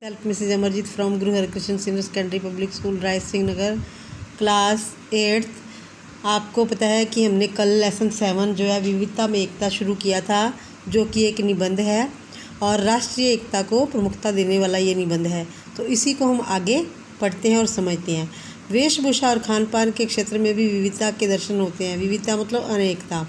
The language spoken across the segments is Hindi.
Self Mrs Amarjeet from Guru Harkrishan senior secondary public school Rai Singh Nagar class 8th। आपको पता है कि हमने कल लेसन 7 जो है विविधता में एकता शुरू किया था, जो कि एक निबंध है और राष्ट्रीय एकता को प्रमुखता देने वाला ये निबंध है। तो इसी को हम आगे पढ़ते हैं और समझते हैं। वेशभूषा और खान पान के क्षेत्र में भी विविधता के दर्शन होते हैं। विविधता मतलब अनेकता।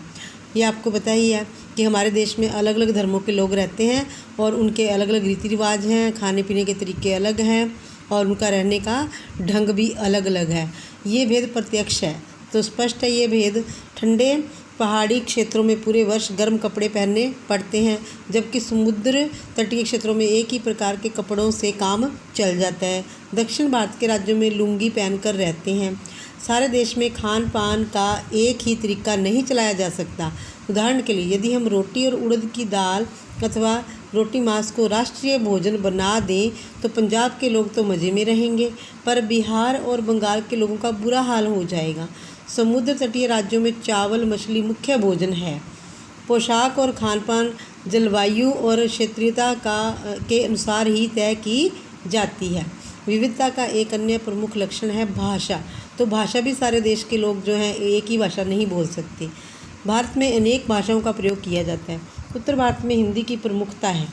ये आपको पता ही है कि हमारे देश में अलग अलग धर्मों के लोग रहते हैं और उनके अलग अलग रीति रिवाज हैं, खाने पीने के तरीके अलग हैं और उनका रहने का ढंग भी अलग अलग है। ये भेद प्रत्यक्ष है, तो स्पष्ट है ये भेद। ठंडे पहाड़ी क्षेत्रों में पूरे वर्ष गर्म कपड़े पहनने पड़ते हैं, जबकि समुद्र तटीय क्षेत्रों में एक ही प्रकार के कपड़ों से काम चल जाता है। दक्षिण भारत के राज्यों में लुंगी पहनकर रहते हैं। सारे देश में खान पान का एक ही तरीका नहीं चलाया जा सकता। उदाहरण के लिए यदि हम रोटी और उड़द की दाल अथवा रोटी मांस को राष्ट्रीय भोजन बना दें तो पंजाब के लोग तो मज़े में रहेंगे, पर बिहार और बंगाल के लोगों का बुरा हाल हो जाएगा। समुद्र तटीय राज्यों में चावल मछली मुख्य भोजन है। पोशाक और खान पान जलवायु और क्षेत्रीयता के अनुसार ही तय की जाती है। विविधता का एक अन्य प्रमुख लक्षण है भाषा। तो भाषा भी सारे देश के लोग जो हैं एक ही भाषा नहीं बोल सकते। भारत में अनेक भाषाओं का प्रयोग किया जाता है। उत्तर भारत में हिंदी की प्रमुखता है,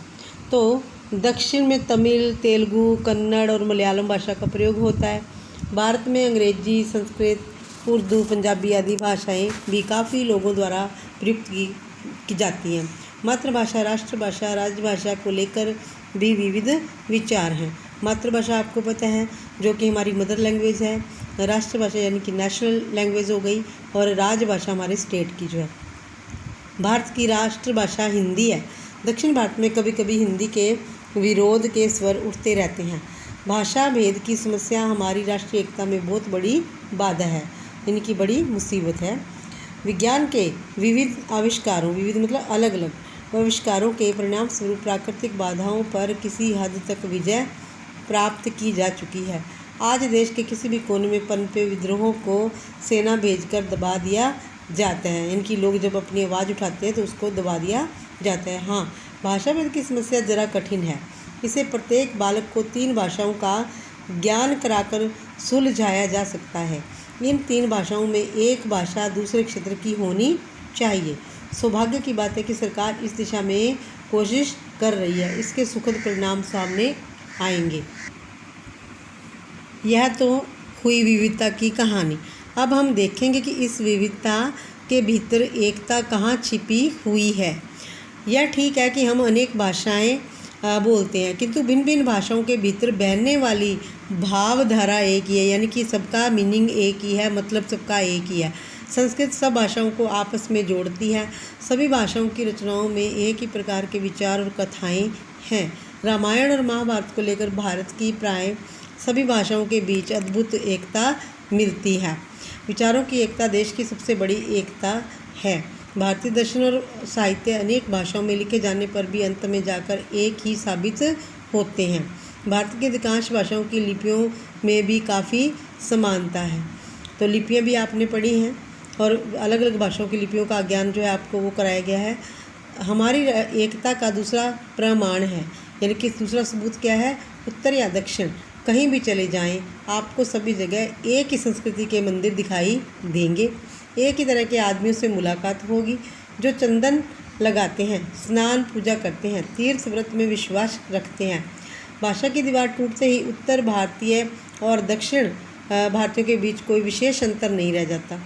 तो दक्षिण में तमिल, तेलुगु, कन्नड़ और मलयालम भाषा का प्रयोग होता है। भारत में अंग्रेजी, संस्कृत, उर्दू, पंजाबी आदि भाषाएं भी काफ़ी लोगों द्वारा प्रयुक्त की जाती हैं। मातृभाषा, राष्ट्रभाषा, राजभाषा को लेकर भी विविध विचार हैं। मातृभाषा आपको पता है जो कि हमारी मदर लैंग्वेज है, राष्ट्रभाषा यानी कि नेशनल लैंग्वेज हो गई, और राजभाषा हमारे स्टेट की जो है। भारत की राष्ट्रभाषा हिंदी है। दक्षिण भारत में कभी कभी हिंदी के विरोध के स्वर उठते रहते हैं। भाषा भेद की समस्या हमारी राष्ट्रीय एकता में बहुत बड़ी बाधा है, इनकी बड़ी मुसीबत है। विज्ञान के विविध आविष्कारों, विविध मतलब अलग अलग आविष्कारों के परिणाम स्वरूप प्राकृतिक बाधाओं पर किसी हद तक विजय प्राप्त की जा चुकी है। आज देश के किसी भी कोने में पनपे विद्रोहों को सेना भेजकर दबा दिया जाता है। इनकी लोग जब अपनी आवाज़ उठाते हैं तो उसको दबा दिया जाता है। हाँ, भाषा भेद की समस्या ज़रा कठिन है। इसे प्रत्येक बालक को 3 भाषाओं का ज्ञान कराकर सुलझाया जा सकता है। इन 3 भाषाओं में एक भाषा दूसरे क्षेत्र की होनी चाहिए। सौभाग्य की बात है कि सरकार इस दिशा में कोशिश कर रही है। इसके सुखद परिणाम सामने आएंगे। यह तो हुई विविधता की कहानी। अब हम देखेंगे कि इस विविधता के भीतर एकता कहाँ छिपी हुई है। यह ठीक है कि हम अनेक भाषाएं बोलते हैं, किंतु भिन्न भिन्न भाषाओं के भीतर बहने वाली भावधारा एक ही है, यानी कि सबका मीनिंग एक ही है, मतलब सबका एक ही है। संस्कृत सब भाषाओं को आपस में जोड़ती है। सभी भाषाओं की रचनाओं में एक ही प्रकार के विचार और कथाएं हैं। रामायण और महाभारत को लेकर भारत की प्राय सभी भाषाओं के बीच अद्भुत एकता मिलती है। विचारों की एकता देश की सबसे बड़ी एकता है। भारतीय दर्शन और साहित्य अनेक भाषाओं में लिखे जाने पर भी अंत में जाकर एक ही साबित होते हैं। भारत की अधिकांश भाषाओं की लिपियों में भी काफ़ी समानता है। तो लिपियां भी आपने पढ़ी हैं और अलग अलग भाषाओं की लिपियों का ज्ञान जो है आपको वो कराया गया है। हमारी एकता का दूसरा प्रमाण है, यानी कि दूसरा सबूत क्या है? उत्तर या दक्षिण कहीं भी चले जाएं, आपको सभी जगह एक ही संस्कृति के मंदिर दिखाई देंगे। एक ही तरह के आदमियों से मुलाकात होगी जो चंदन लगाते हैं, स्नान पूजा करते हैं, तीर्थ व्रत में विश्वास रखते हैं। भाषा की दीवार टूटते ही उत्तर भारतीय और दक्षिण भारतीयों के बीच कोई विशेष अंतर नहीं रह जाता।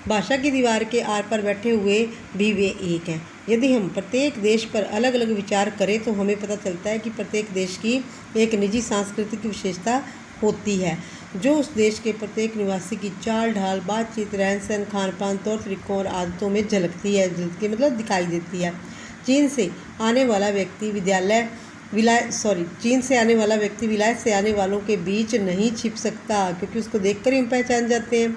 भाषा की दीवार के आर पार बैठे हुए भी वे एक हैं। यदि हम प्रत्येक देश पर अलग अलग विचार करें तो हमें पता चलता है कि प्रत्येक देश की एक निजी सांस्कृतिक विशेषता होती है, जो उस देश के प्रत्येक निवासी की चाल ढाल, बातचीत, रहन सहन, खान पान, तौर तरीकों और आदतों में झलकती है, मतलब दिखाई देती है। चीन से आने वाला व्यक्ति विलायत से आने वालों के बीच नहीं छिप सकता, क्योंकि उसको देखकर ही हम पहचान जाते हैं।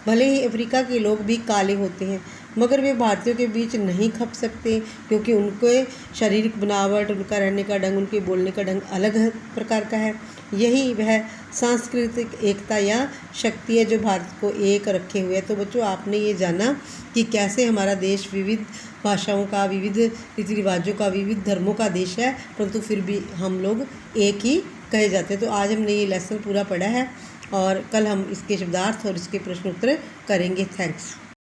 भले ही अफ्रीका के लोग भी काले होते हैं, मगर वे भारतीयों के बीच नहीं खप सकते, क्योंकि उनके शारीरिक बनावट, उनका रहने का ढंग, उनके बोलने का ढंग अलग प्रकार का है। यही वह सांस्कृतिक एकता या शक्ति है जो भारत को एक रखे हुए है। तो बच्चों, आपने ये जाना कि कैसे हमारा देश विविध भाषाओं का, विविध रीति रिवाजों का, विविध धर्मों का देश है, परंतु फिर भी हम लोग एक ही कहे जाते हैं। तो आज हमने ये लेसन पूरा पढ़ा है और कल हम इसके शब्दार्थ और इसके प्रश्न उत्तर करेंगे। थैंक्स।